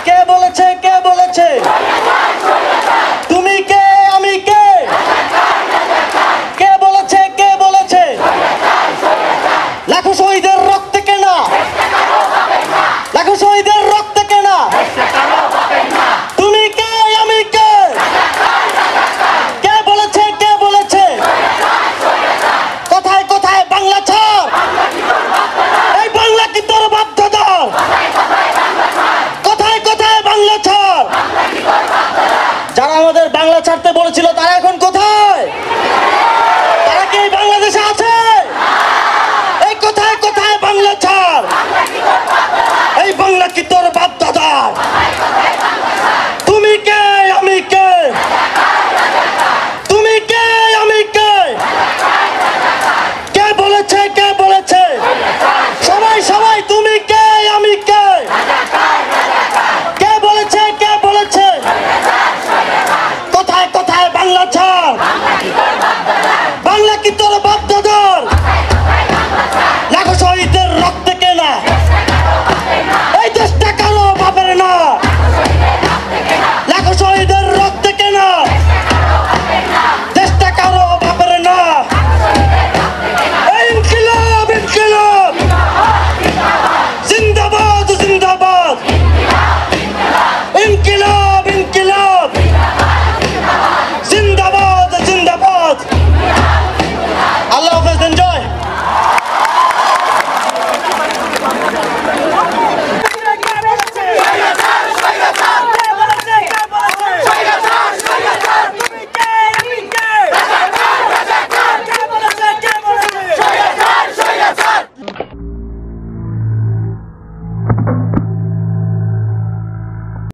কে বলেছে? কে বলেছে? তুমি কে? আমি কে? কে বলেছে? কে বলেছে? লাখো শহীদের রক্তে কেনা, লাখো শহীদের রক্তে কেনা। তুমি কে? আমি কে? কে বলেছে? কে বলেছে? কোথায় কোথায় বাংলা ছাড়? এই বাংলা কি তোর বাধ্যতার? কোথায় কোথায় বাংলা ছাড়? যারা আমাদের বাংলা ছাড়তে বলেছিল তারা এখন কোথায়?